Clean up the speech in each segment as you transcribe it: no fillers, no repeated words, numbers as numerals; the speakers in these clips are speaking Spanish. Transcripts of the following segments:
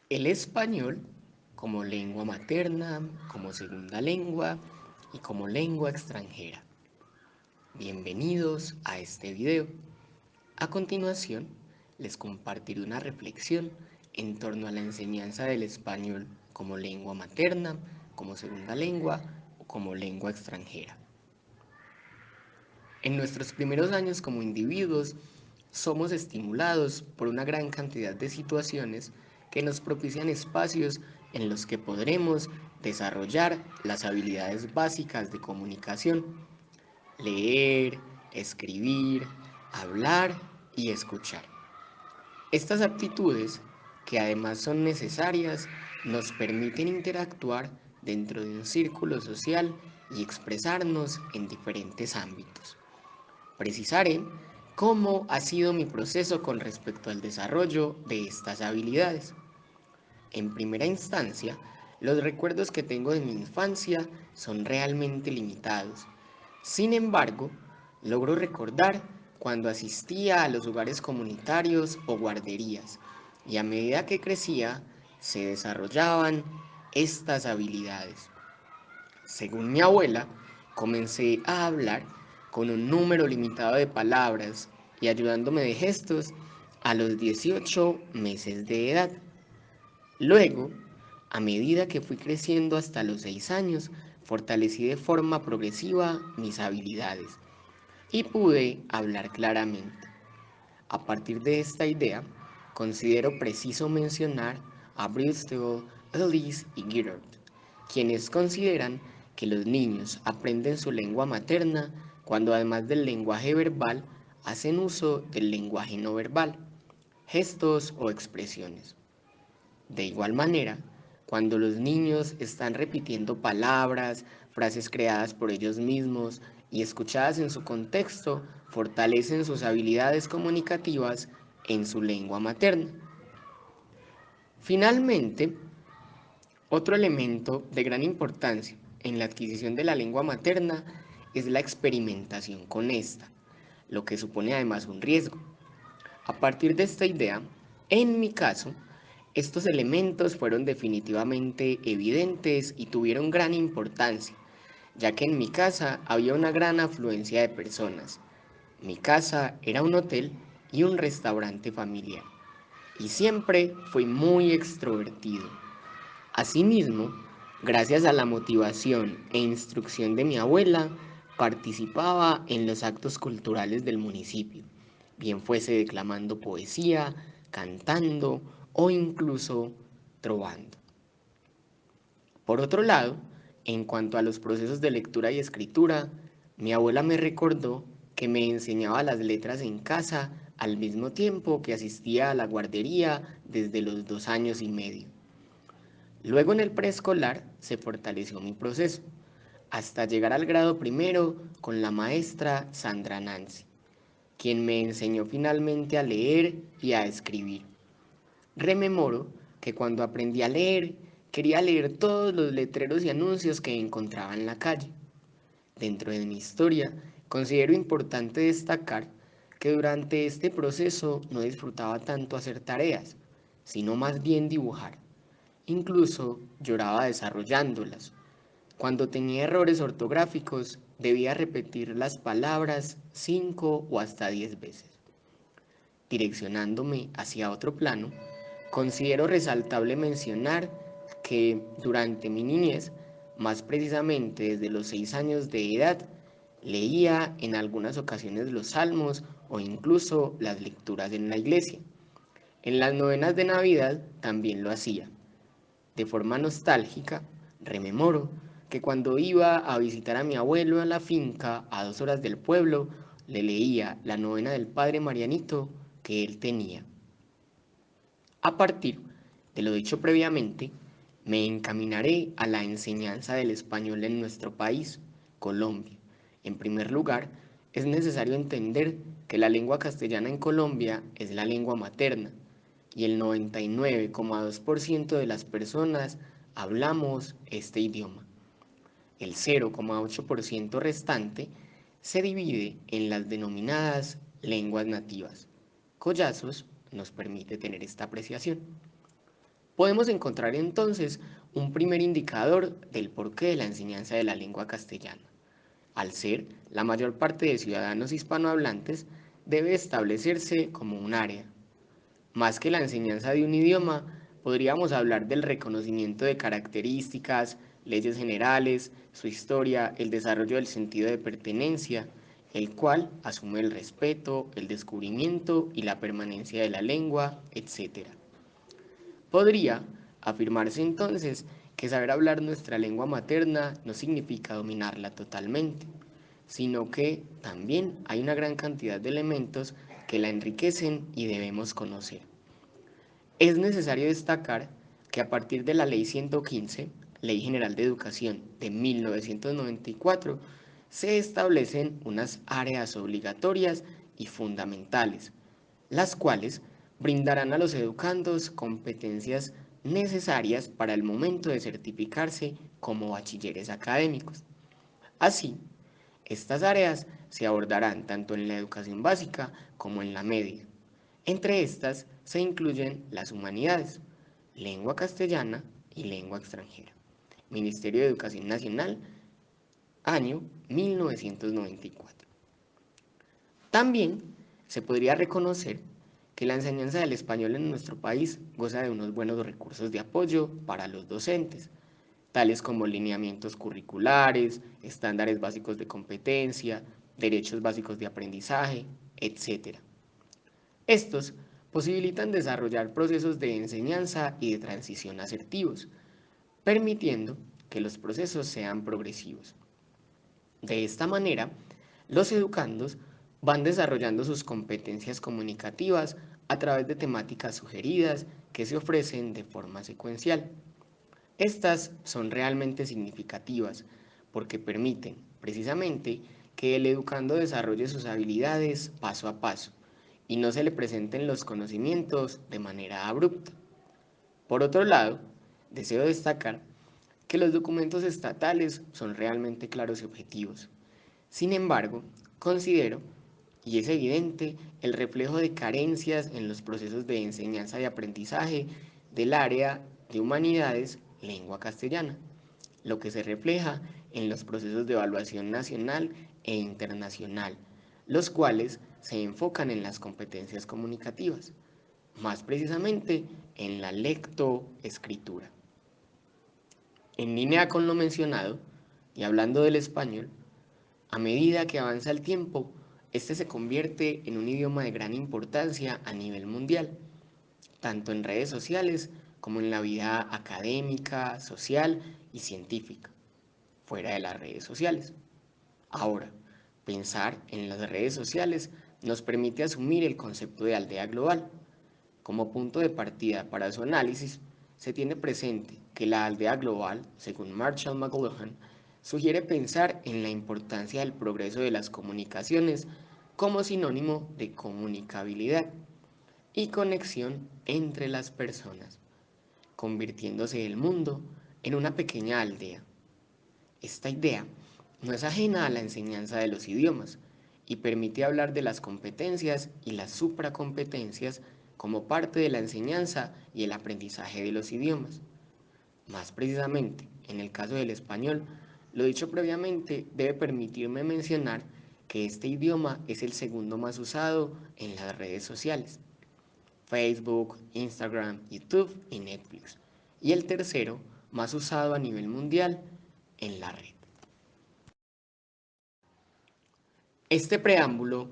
El español como lengua materna, como segunda lengua y como lengua extranjera. Bienvenidos a este video. A continuación, les compartiré una reflexión en torno a la enseñanza del español como lengua materna, como segunda lengua o como lengua extranjera. En nuestros primeros años como individuos, somos estimulados por una gran cantidad de situaciones que nos propician espacios en los que podremos desarrollar las habilidades básicas de comunicación: leer, escribir, hablar y escuchar. Estas aptitudes, que además son necesarias, nos permiten interactuar dentro de un círculo social y expresarnos en diferentes ámbitos. Precisaré cómo ha sido mi proceso con respecto al desarrollo de estas habilidades. En primera instancia, los recuerdos que tengo de mi infancia son realmente limitados. Sin embargo, logro recordar cuando asistía a los hogares comunitarios o guarderías, y a medida que crecía, se desarrollaban estas habilidades. Según mi abuela, comencé a hablar con un número limitado de palabras y ayudándome de gestos a los 18 meses de edad. Luego, a medida que fui creciendo hasta los 6 años, fortalecí de forma progresiva mis habilidades y pude hablar claramente. A partir de esta idea, considero preciso mencionar a Bristol, Ellis y Giroud, quienes consideran que los niños aprenden su lengua materna cuando, además del lenguaje verbal, hacen uso del lenguaje no verbal, gestos o expresiones. De igual manera, cuando los niños están repitiendo palabras, frases creadas por ellos mismos y escuchadas en su contexto, fortalecen sus habilidades comunicativas en su lengua materna. Finalmente, otro elemento de gran importancia en la adquisición de la lengua materna es la experimentación con esta, lo que supone además un riesgo. A partir de esta idea, en mi caso, estos elementos fueron definitivamente evidentes y tuvieron gran importancia, ya que en mi casa había una gran afluencia de personas. Mi casa era un hotel y un restaurante familiar, y siempre fui muy extrovertido. Asimismo, gracias a la motivación e instrucción de mi abuela, participaba en los actos culturales del municipio, bien fuese declamando poesía, cantando o incluso trovando. Por otro lado, en cuanto a los procesos de lectura y escritura, mi abuela me recordó que me enseñaba las letras en casa al mismo tiempo que asistía a la guardería desde los 2 años y medio. Luego, en el preescolar se fortaleció mi proceso, hasta llegar al grado primero con la maestra Sandra Nancy, quien me enseñó finalmente a leer y a escribir. Rememoro que cuando aprendí a leer, quería leer todos los letreros y anuncios que encontraba en la calle. Dentro de mi historia, considero importante destacar que durante este proceso no disfrutaba tanto hacer tareas, sino más bien dibujar. Incluso lloraba desarrollándolas. Cuando tenía errores ortográficos, debía repetir las palabras 5 o hasta 10 veces. Direccionándome hacia otro plano, considero resaltable mencionar que durante mi niñez, más precisamente desde los 6 años de edad, leía en algunas ocasiones los salmos o incluso las lecturas en la iglesia. En las novenas de Navidad también lo hacía. De forma nostálgica, rememoro que cuando iba a visitar a mi abuelo a la finca a 2 horas del pueblo, le leía la novena del Padre Marianito que él tenía. A partir de lo dicho previamente, me encaminaré a la enseñanza del español en nuestro país, Colombia. En primer lugar, es necesario entender que la lengua castellana en Colombia es la lengua materna y el 99,2% de las personas hablamos este idioma. El 0,8% restante se divide en las denominadas lenguas nativas. Collazos nos permite tener esta apreciación. Podemos encontrar entonces un primer indicador del porqué de la enseñanza de la lengua castellana. Al ser la mayor parte de ciudadanos hispanohablantes, debe establecerse como un área. Más que la enseñanza de un idioma, podríamos hablar del reconocimiento de características, leyes generales, su historia, el desarrollo del sentido de pertenencia, el cual asume el respeto, el descubrimiento y la permanencia de la lengua, etc. Podría afirmarse entonces que saber hablar nuestra lengua materna no significa dominarla totalmente, sino que también hay una gran cantidad de elementos que la enriquecen y debemos conocer. Es necesario destacar que a partir de la Ley 115, Ley General de Educación de 1994, se establecen unas áreas obligatorias y fundamentales, las cuales brindarán a los educandos competencias necesarias para el momento de certificarse como bachilleres académicos. Así, estas áreas se abordarán tanto en la educación básica como en la media. Entre estas se incluyen las humanidades, lengua castellana y lengua extranjera. Ministerio de Educación Nacional, año 1994. También se podría reconocer que la enseñanza del español en nuestro país goza de unos buenos recursos de apoyo para los docentes, tales como lineamientos curriculares, estándares básicos de competencia, derechos básicos de aprendizaje, etc. Estos posibilitan desarrollar procesos de enseñanza y de transición asertivos, permitiendo que los procesos sean progresivos. De esta manera, los educandos van desarrollando sus competencias comunicativas a través de temáticas sugeridas que se ofrecen de forma secuencial. Estas son realmente significativas porque permiten, precisamente, que el educando desarrolle sus habilidades paso a paso y no se le presenten los conocimientos de manera abrupta. Por otro lado, deseo destacar que los documentos estatales son realmente claros y objetivos. Sin embargo, considero, y es evidente, el reflejo de carencias en los procesos de enseñanza y aprendizaje del área de humanidades, lengua castellana, lo que se refleja en los procesos de evaluación nacional e internacional, los cuales se enfocan en las competencias comunicativas, más precisamente en la lectoescritura. En línea con lo mencionado, y hablando del español, a medida que avanza el tiempo, este se convierte en un idioma de gran importancia a nivel mundial, tanto en redes sociales como en la vida académica, social y científica, fuera de las redes sociales. Ahora, pensar en las redes sociales nos permite asumir el concepto de aldea global. Como punto de partida para su análisis, se tiene presente que la aldea global, según Marshall McLuhan, sugiere pensar en la importancia del progreso de las comunicaciones como sinónimo de comunicabilidad y conexión entre las personas, convirtiéndose el mundo en una pequeña aldea. Esta idea no es ajena a la enseñanza de los idiomas y permite hablar de las competencias y las supracompetencias como parte de la enseñanza y el aprendizaje de los idiomas. Más precisamente, en el caso del español, lo dicho previamente debe permitirme mencionar que este idioma es el segundo más usado en las redes sociales: Facebook, Instagram, YouTube y Netflix, y el tercero más usado a nivel mundial en la red. Este preámbulo,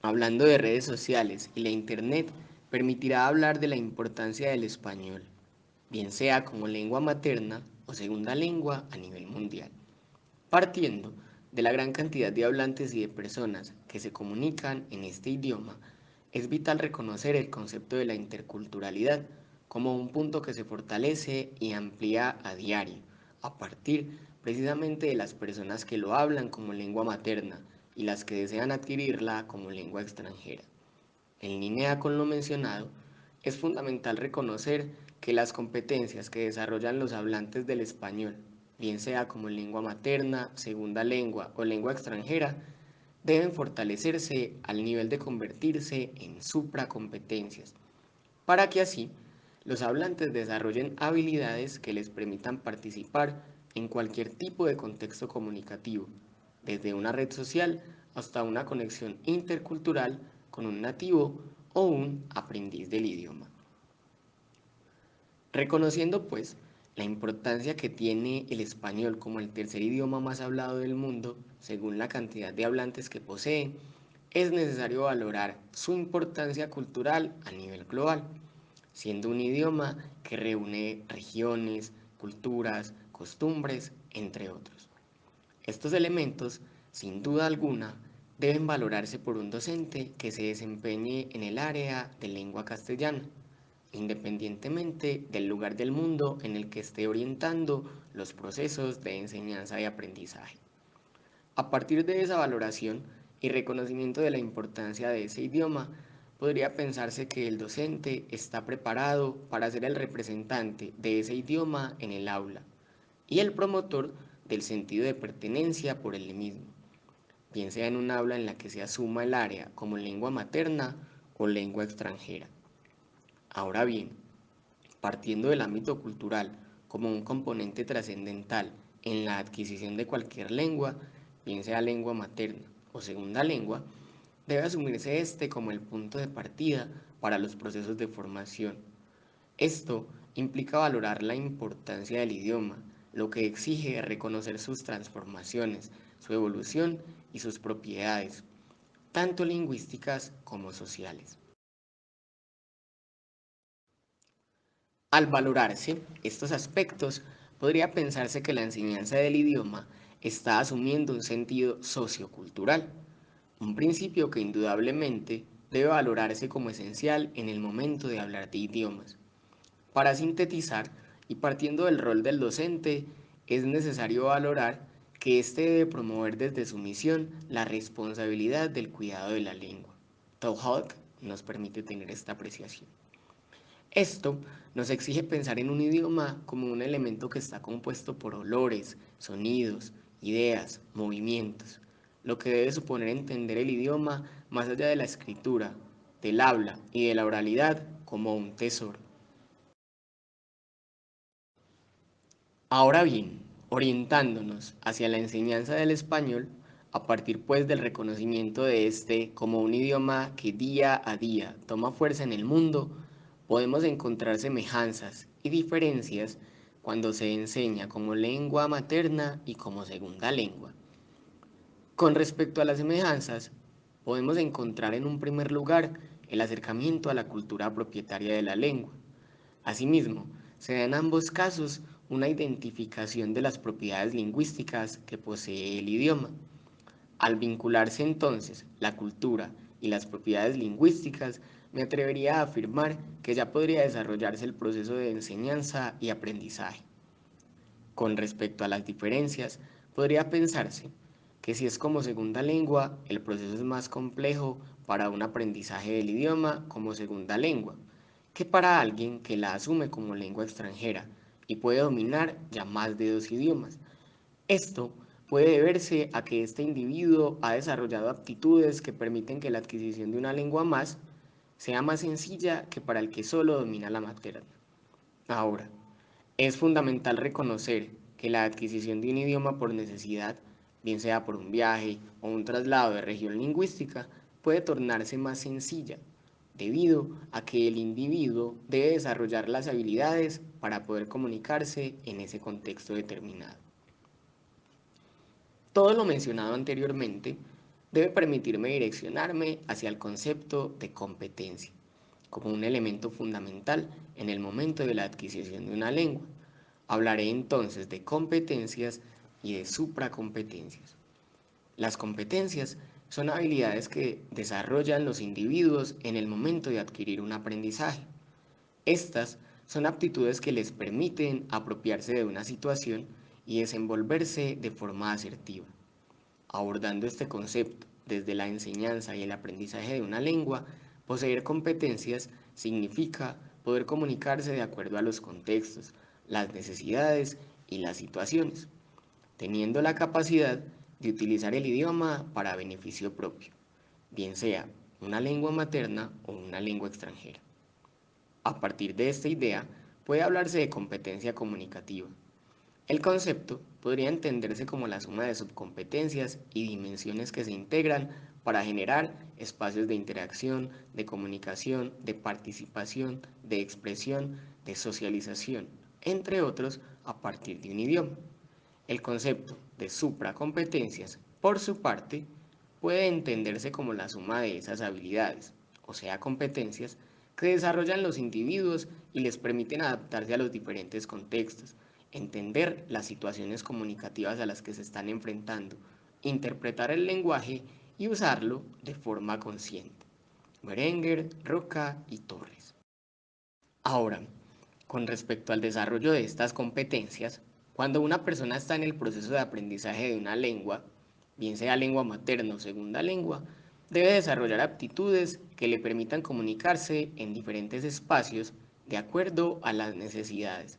hablando de redes sociales y la Internet, permitirá hablar de la importancia del español, bien sea como lengua materna o segunda lengua a nivel mundial. Partiendo de la gran cantidad de hablantes y de personas que se comunican en este idioma, es vital reconocer el concepto de la interculturalidad como un punto que se fortalece y amplía a diario, a partir precisamente de las personas que lo hablan como lengua materna y las que desean adquirirla como lengua extranjera. En línea con lo mencionado, es fundamental reconocer que las competencias que desarrollan los hablantes del español, bien sea como lengua materna, segunda lengua o lengua extranjera, deben fortalecerse al nivel de convertirse en supracompetencias, para que así los hablantes desarrollen habilidades que les permitan participar en cualquier tipo de contexto comunicativo, desde una red social hasta una conexión intercultural con un nativo o un aprendiz del idioma. Reconociendo pues la importancia que tiene el español como el tercer idioma más hablado del mundo, según la cantidad de hablantes que posee, es necesario valorar su importancia cultural a nivel global, siendo un idioma que reúne regiones, culturas, costumbres, entre otros. Estos elementos, sin duda alguna, deben valorarse por un docente que se desempeñe en el área de lengua castellana, independientemente del lugar del mundo en el que esté orientando los procesos de enseñanza y aprendizaje. A partir de esa valoración y reconocimiento de la importancia de ese idioma, podría pensarse que el docente está preparado para ser el representante de ese idioma en el aula y el promotor del sentido de pertenencia por el mismo, bien sea en un aula en la que se asuma el área como lengua materna o lengua extranjera. Ahora bien, partiendo del ámbito cultural como un componente trascendental en la adquisición de cualquier lengua, bien sea lengua materna o segunda lengua, debe asumirse este como el punto de partida para los procesos de formación. Esto implica valorar la importancia del idioma, lo que exige reconocer sus transformaciones, su evolución y sus propiedades, tanto lingüísticas como sociales. Al valorarse estos aspectos, podría pensarse que la enseñanza del idioma está asumiendo un sentido sociocultural, un principio que indudablemente debe valorarse como esencial en el momento de hablar de idiomas. Para sintetizar, y partiendo del rol del docente, es necesario valorar que éste debe promover desde su misión la responsabilidad del cuidado de la lengua. Tauhawk nos permite tener esta apreciación. Esto nos exige pensar en un idioma como un elemento que está compuesto por olores, sonidos, ideas, movimientos, lo que debe suponer entender el idioma más allá de la escritura, del habla y de la oralidad como un tesoro. Ahora bien, orientándonos hacia la enseñanza del español, a partir pues del reconocimiento de este como un idioma que día a día toma fuerza en el mundo, podemos encontrar semejanzas y diferencias cuando se enseña como lengua materna y como segunda lengua. Con respecto a las semejanzas, podemos encontrar en un primer lugar el acercamiento a la cultura propietaria de la lengua. Asimismo, se da en ambos casos una identificación de las propiedades lingüísticas que posee el idioma. Al vincularse entonces la cultura y las propiedades lingüísticas, me atrevería a afirmar que ya podría desarrollarse el proceso de enseñanza y aprendizaje. Con respecto a las diferencias, podría pensarse que si es como segunda lengua, el proceso es más complejo para un aprendizaje del idioma como segunda lengua, que para alguien que la asume como lengua extranjera y puede dominar ya más de dos idiomas. Esto puede deberse a que este individuo ha desarrollado aptitudes que permiten que la adquisición de una lengua más sea más sencilla que para el que solo domina la materna. Ahora, es fundamental reconocer que la adquisición de un idioma por necesidad, bien sea por un viaje o un traslado de región lingüística, puede tornarse más sencilla, debido a que el individuo debe desarrollar las habilidades para poder comunicarse en ese contexto determinado. Todo lo mencionado anteriormente debe permitirme direccionarme hacia el concepto de competencia, como un elemento fundamental en el momento de la adquisición de una lengua. Hablaré entonces de competencias y de supracompetencias. Las competencias son habilidades que desarrollan los individuos en el momento de adquirir un aprendizaje. Estas son aptitudes que les permiten apropiarse de una situación y desenvolverse de forma asertiva. Abordando este concepto desde la enseñanza y el aprendizaje de una lengua, poseer competencias significa poder comunicarse de acuerdo a los contextos, las necesidades y las situaciones, teniendo la capacidad de utilizar el idioma para beneficio propio, bien sea una lengua materna o una lengua extranjera. A partir de esta idea, puede hablarse de competencia comunicativa. El concepto podría entenderse como la suma de subcompetencias y dimensiones que se integran para generar espacios de interacción, de comunicación, de participación, de expresión, de socialización, entre otros, a partir de un idioma. El concepto de supracompetencias, por su parte, puede entenderse como la suma de esas habilidades, o sea, competencias, que desarrollan los individuos y les permiten adaptarse a los diferentes contextos, entender las situaciones comunicativas a las que se están enfrentando, interpretar el lenguaje y usarlo de forma consciente. Berenguer, Roca y Torres. Ahora, con respecto al desarrollo de estas competencias, cuando una persona está en el proceso de aprendizaje de una lengua, bien sea lengua materna o segunda lengua, debe desarrollar aptitudes que le permitan comunicarse en diferentes espacios de acuerdo a las necesidades.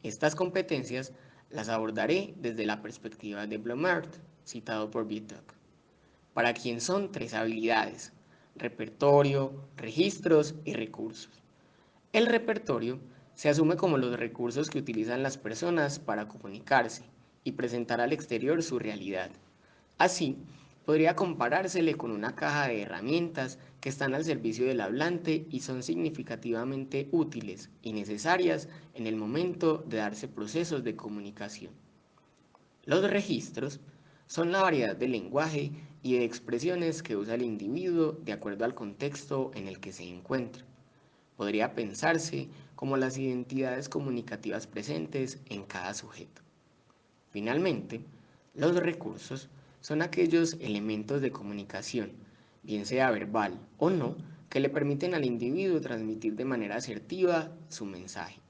Estas competencias las abordaré desde la perspectiva de Blomart, citado por Vitok, para quien son tres habilidades: repertorio, registros y recursos. El repertorio se asume como los recursos que utilizan las personas para comunicarse y presentar al exterior su realidad. Así, podría comparársele con una caja de herramientas que están al servicio del hablante y son significativamente útiles y necesarias en el momento de darse procesos de comunicación. Los registros son la variedad de lenguaje y de expresiones que usa el individuo de acuerdo al contexto en el que se encuentra. Podría pensarse como las identidades comunicativas presentes en cada sujeto. Finalmente, los recursos son aquellos elementos de comunicación, bien sea verbal o no, que le permiten al individuo transmitir de manera asertiva su mensaje.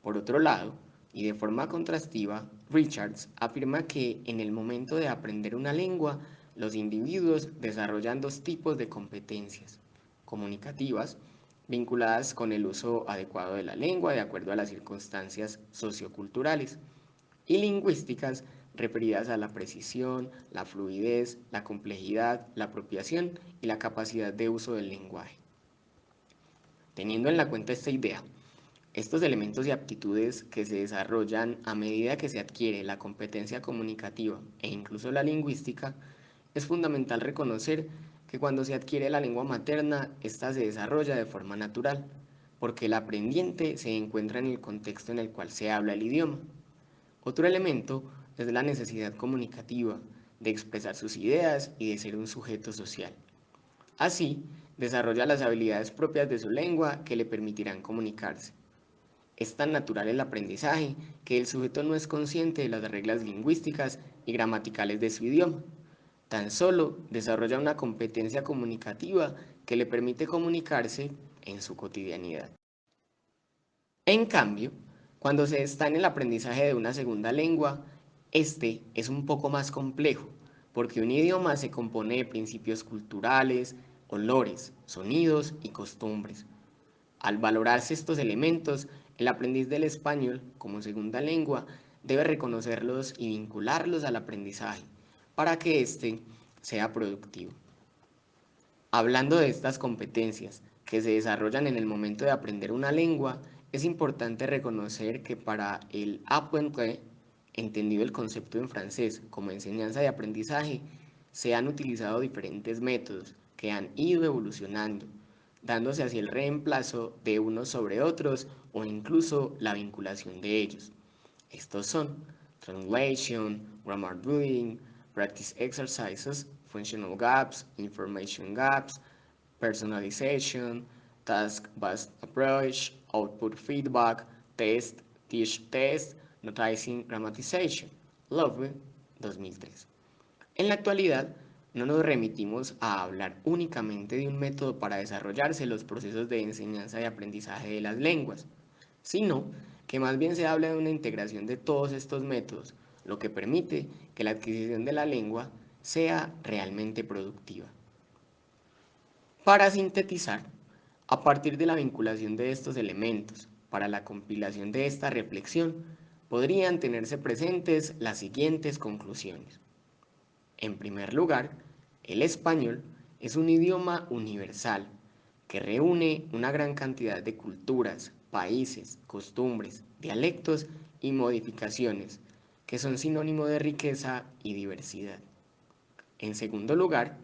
Por otro lado, y de forma contrastiva, Richards afirma que en el momento de aprender una lengua, los individuos desarrollan dos tipos de competencias: comunicativas, vinculadas con el uso adecuado de la lengua de acuerdo a las circunstancias socioculturales, y lingüísticas, referidas a la precisión, la fluidez, la complejidad, la apropiación y la capacidad de uso del lenguaje. Teniendo en la cuenta esta idea, estos elementos y aptitudes que se desarrollan a medida que se adquiere la competencia comunicativa e incluso la lingüística, es fundamental reconocer que cuando se adquiere la lengua materna, ésta se desarrolla de forma natural, porque el aprendiente se encuentra en el contexto en el cual se habla el idioma. Otro elemento es la necesidad comunicativa de expresar sus ideas y de ser un sujeto social. Así, desarrolla las habilidades propias de su lengua que le permitirán comunicarse. Es tan natural el aprendizaje que el sujeto no es consciente de las reglas lingüísticas y gramaticales de su idioma. Tan solo desarrolla una competencia comunicativa que le permite comunicarse en su cotidianidad. En cambio, cuando se está en el aprendizaje de una segunda lengua, este es un poco más complejo, porque un idioma se compone de principios culturales, olores, sonidos y costumbres. Al valorarse estos elementos, el aprendiz del español como segunda lengua debe reconocerlos y vincularlos al aprendizaje para que éste sea productivo. Hablando de estas competencias que se desarrollan en el momento de aprender una lengua, es importante reconocer que para el apprendre, entendido el concepto en francés como enseñanza y aprendizaje, se han utilizado diferentes métodos que han ido evolucionando, dándose así el reemplazo de unos sobre otros o incluso la vinculación de ellos. Estos son translation, grammar building, practice exercises, functional gaps, information gaps, personalization, task-based approach, output feedback, test, teach test, noticing grammatization. Love 2003. En la actualidad, no nos remitimos a hablar únicamente de un método para desarrollarse los procesos de enseñanza y aprendizaje de las lenguas, sino que más bien se habla de una integración de todos estos métodos, lo que permite que la adquisición de la lengua sea realmente productiva. Para sintetizar, a partir de la vinculación de estos elementos, para la compilación de esta reflexión, podrían tenerse presentes las siguientes conclusiones. En primer lugar, el español es un idioma universal, que reúne una gran cantidad de culturas, países, costumbres, dialectos y modificaciones, que son sinónimo de riqueza y diversidad. En segundo lugar,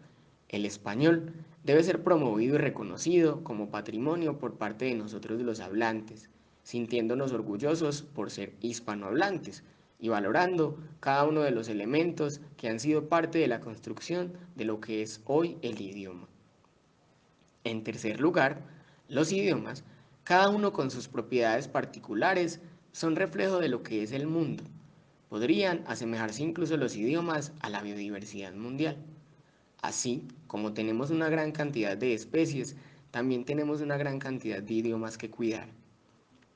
el español debe ser promovido y reconocido como patrimonio por parte de nosotros los hablantes, sintiéndonos orgullosos por ser hispanohablantes y valorando cada uno de los elementos que han sido parte de la construcción de lo que es hoy el idioma. En tercer lugar, los idiomas, cada uno con sus propiedades particulares, son reflejo de lo que es el mundo. Podrían asemejarse incluso los idiomas a la biodiversidad mundial. Así como tenemos una gran cantidad de especies, también tenemos una gran cantidad de idiomas que cuidar.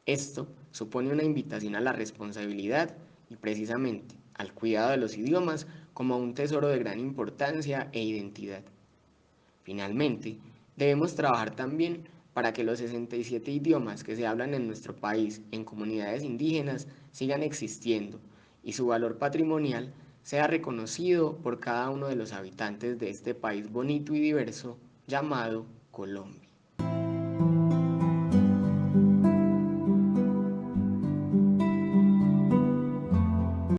Esto supone una invitación a la responsabilidad y precisamente al cuidado de los idiomas como un tesoro de gran importancia e identidad. Finalmente, debemos trabajar también para que los 67 idiomas que se hablan en nuestro país en comunidades indígenas sigan existiendo y su valor patrimonial sea reconocido por cada uno de los habitantes de este país bonito y diverso llamado Colombia.